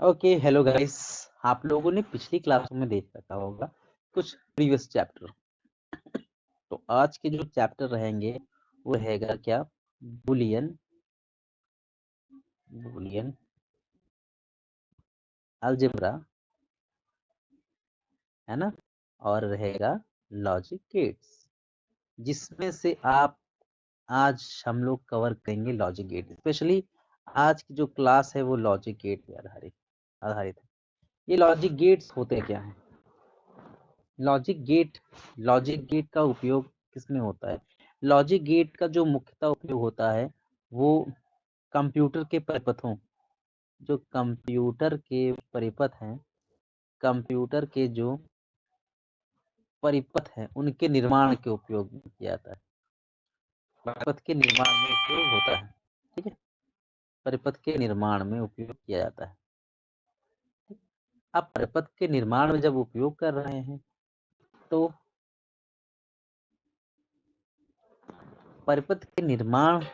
Okay, hello guys. आप लोगों ने पिछली क्लास में देख रखा होगा कुछ प्रीवियस चैप्टर। तो आज के जो चैप्टर रहेंगे वो रहेगा क्या, बूलियन बूलियन अलजेब्रा, है ना। और रहेगा लॉजिक गेट्स, जिसमें से आप आज हम लोग कवर करेंगे लॉजिक गेट। स्पेशली आज की जो क्लास है वो लॉजिक गेट पे आधारित आधारित है। ये लॉजिक गेट्स होते क्या हैं? लॉजिक गेट का उपयोग किसमें होता है? लॉजिक गेट का जो मुख्यतः उपयोग होता है वो कंप्यूटर के परिपथों, जो कंप्यूटर के परिपथ हैं, कंप्यूटर के जो परिपथ हैं उनके निर्माण के उपयोग में किया जाता है। परिपथ के निर्माण में उपयोग होता है, ठीक है। परिपथ के निर्माण में उपयोग किया जाता है। अब परिपथ के निर्माण में जब उपयोग कर रहे हैं तो परिपथ के निर्माण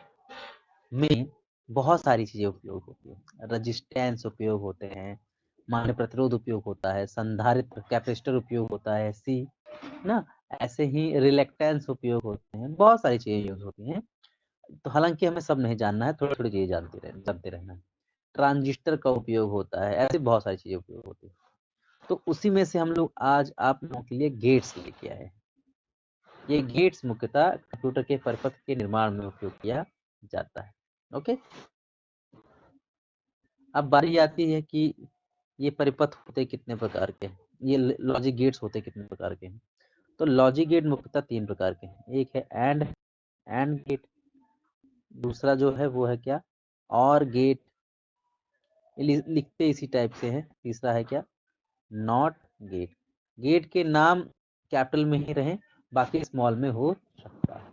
में बहुत सारी चीजें उपयोग होती है। रजिस्टेंस उपयोग होते हैं, मान्य प्रतिरोध उपयोग होता है, संधारित्र कैपेसिटर उपयोग होता है, सी ना। ऐसे ही रिलेक्टेंस उपयोग होते हैं, बहुत सारी चीजें यूज होती हैं। तो हालांकि हमें सब नहीं जानना है, थोड़ी थोड़ी चीजें जानते रहना है। ट्रांजिस्टर का उपयोग होता है, ऐसे बहुत सारी चीजें उपयोग होती है। तो उसी में से हम लोग आज आप लोगों के लिए गेट्स लेके आए हैं। ये गेट्स मुख्यतः कंप्यूटर के परिपथ के निर्माण में उपयोग किया जाता है। ओके, अब बारी आती है कि ये परिपथ होते कितने प्रकार के हैं, ये लॉजिक गेट्स होते कितने प्रकार के हैं। तो लॉजिक गेट मुख्यतः 3 प्रकार के हैं। एक है एंड गेट, दूसरा जो है वो है क्या, और गेट, लिखते इसी टाइप से है। तीसरा है क्या, नॉट गेट। गेट के नाम कैपिटल में ही रहें, बाकी स्मॉल में हो सकता है,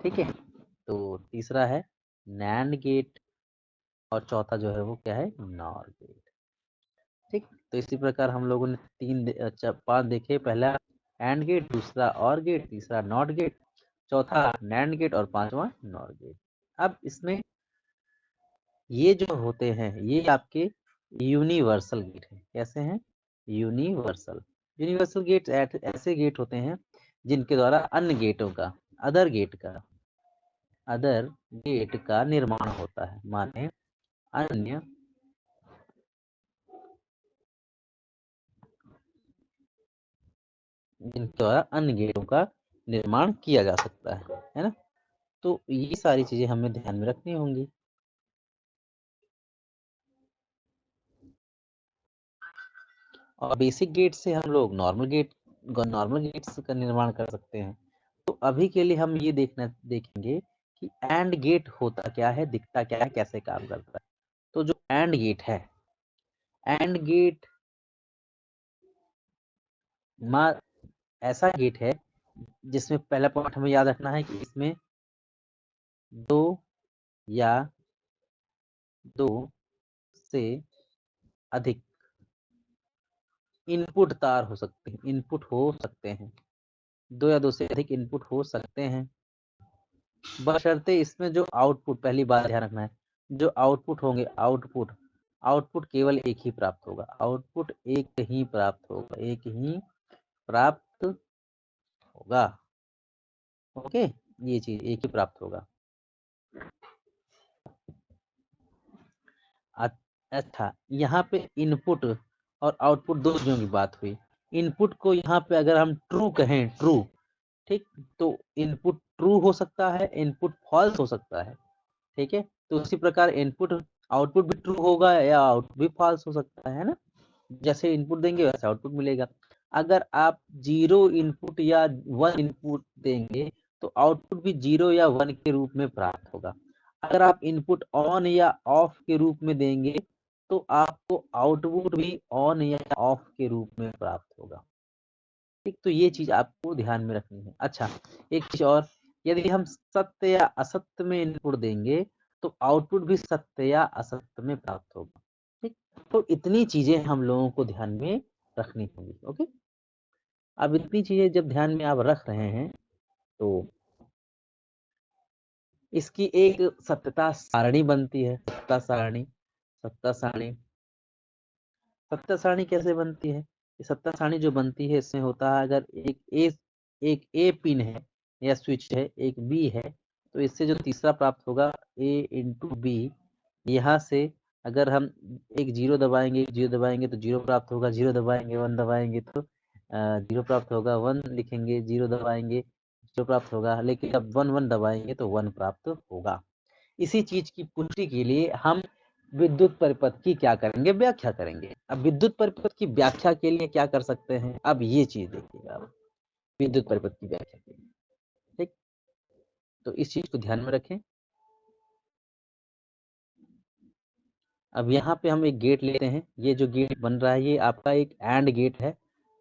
ठीक है। तो तीसरा है नैंड गेट, और चौथा जो है वो क्या है, नॉर गेट। ठीक, तो इसी प्रकार हम लोगों ने 5 देखे। पहला एंड गेट, दूसरा और गेट, तीसरा नॉट गेट, चौथा नैंड गेट और पांचवा नॉर गेट। अब इसमें ये जो होते हैं ये आपके यूनिवर्सल गेट हैं। कैसे हैं? यूनिवर्सल यूनिवर्सल गेट ऐसे गेट होते हैं जिनके द्वारा अन्य गेटों का, अदर गेट का निर्माण होता है। माने अन्य जिनके द्वारा अन्य गेटों का निर्माण किया जा सकता है ना। तो ये सारी चीजें हमें ध्यान में रखनी होंगी। और बेसिक गेट से हम लोग नॉर्मल गेट्स का निर्माण कर सकते हैं। तो अभी के लिए हम ये देखेंगे कि एंड गेट होता क्या है, दिखता क्या है, कैसे काम करता है। तो जो एंड गेट है, एंड गेट ऐसा गेट है जिसमें पहला पॉइंट हमें याद रखना है कि इसमें दो या दो से अधिक इनपुट तार हो सकते हैं, इनपुट हो सकते हैं, दो या दो से अधिक इनपुट हो सकते हैं, बशर्ते इसमें जो आउटपुट, पहली बात ध्यान रखना है, जो आउटपुट होंगे, आउटपुट केवल एक ही प्राप्त होगा, आउटपुट एक ही प्राप्त होगा, एक ही प्राप्त होगा। ओके, ये चीज एक ही प्राप्त होगा। अच्छा, यहाँ पे इनपुट और आउटपुट दो चीजों की बात हुई। इनपुट को यहाँ पे अगर हम ट्रू कहें, ट्रू, ठीक, तो इनपुट ट्रू हो सकता है, इनपुट फॉल्स हो सकता है, ठीक है। तो उसी प्रकार इनपुट आउटपुट भी ट्रू होगा या आउटपुट भी फॉल्स हो सकता है ना। जैसे इनपुट देंगे वैसे आउटपुट मिलेगा। अगर आप 0 इनपुट या 1 इनपुट देंगे तो आउटपुट भी 0 या 1 के रूप में प्राप्त होगा। अगर आप इनपुट ऑन या ऑफ के रूप में देंगे तो आपको आउटपुट भी ऑन या ऑफ के रूप में प्राप्त होगा। ठीक, तो ये चीज आपको ध्यान में रखनी है। अच्छा, एक चीज और, यदि हम सत्य या असत्य में इनपुट देंगे तो आउटपुट भी सत्य या असत्य में प्राप्त होगा। ठीक, तो इतनी चीजें हम लोगों को ध्यान में रखनी होंगी। ओके, अब इतनी चीजें जब ध्यान में आप रख रहे हैं तो इसकी एक सत्यता सारणी बनती है। सत्यता सारणी सत्तर सारणी कैसे बनती है? ये सत्तर सारणी जो बनती है इसमें होता है अगर एक ए पिन है या स्विच है, एक बी है, तो इससे जो तीसरा प्राप्त होगा ए इंटू बी, यहाँ से अगर हम एक जीरो दबाएंगे, एक जीरो दबाएंगे तो जीरो प्राप्त होगा, जीरो दबाएंगे, वन दबाएंगे तो जीरो प्राप्त होगा, वन लिखेंगे, जीरो दबाएंगे, जीरो प्राप्त होगा, लेकिन अब वन वन दबाएंगे तो वन प्राप्त होगा। इसी चीज की पुष्टि के लिए हम विद्युत परिपथ की क्या करेंगे? व्याख्या करेंगे। अब विद्युत परिपथ की व्याख्या के लिए क्या कर सकते हैं? अब ये चीज देखिएगा आप, विद्युत परिपथ की व्याख्या के लिए, ठीक? तो इस चीज को ध्यान में रखें। अब यहाँ पे हम एक गेट लेते हैं, ये जो गेट बन रहा है ये आपका एक एंड गेट है,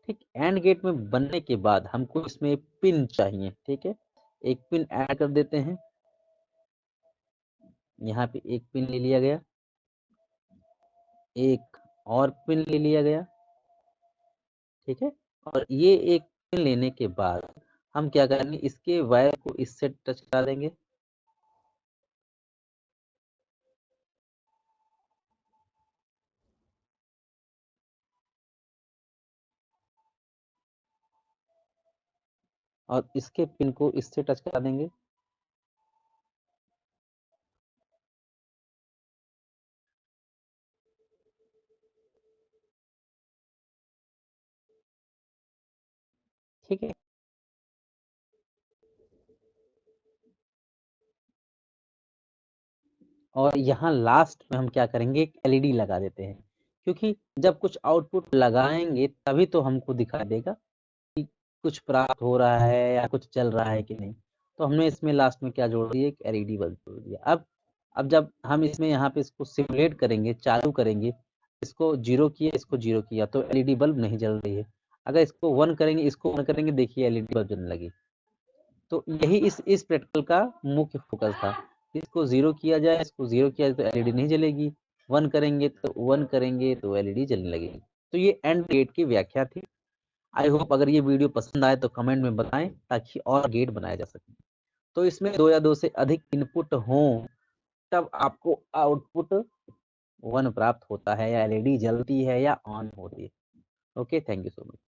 ठीक? एंड गेट में बनने के बाद हमको इसमें पिन चाहिए, ठीक है? एक पिन ऐड कर देते हैं, यहाँ पे एक पिन ले लिया गया, एक और पिन ले लिया गया, ठीक है? और ये एक पिन लेने के बाद हम क्या करेंगे, इसके वायर को इससे टच करा देंगे, और इसके पिन को इससे टच करा देंगे, ठीक है? और यहाँ लास्ट में हम क्या करेंगे, एक एलईडी लगा देते हैं, क्योंकि जब कुछ आउटपुट लगाएंगे तभी तो हमको दिखाई देगा कि कुछ प्राप्त हो रहा है या कुछ चल रहा है कि नहीं। तो हमने इसमें लास्ट में क्या जोड़ दिया, एक एलईडी बल्ब जोड़ दिया। अब जब हम इसमें यहाँ पे इसको सिमुलेट करेंगे, चालू करेंगे, इसको जीरो किया, इसको जीरो किया, तो एलईडी बल्ब नहीं जल रही है। अगर इसको वन करेंगे, इसको वन करेंगे, देखिए एलईडी बल्ब जलने लगी। तो यही इस प्रैक्टिकल का मुख्य फोकस था। इसको जीरो किया जाए, इसको जीरो किया जाए तो एलईडी नहीं जलेगी, वन करेंगे तो एलईडी जलने लगेगी। तो ये एंड गेट की व्याख्या थी। आई होप अगर ये वीडियो पसंद आए तो कमेंट में बताएं, ताकि और गेट बनाया जा सके। तो इसमें दो या दो से अधिक इनपुट हों तब आपको आउटपुट वन प्राप्त होता है, या एलईडी जलती है या ऑन होती है। Okay, thank you so much.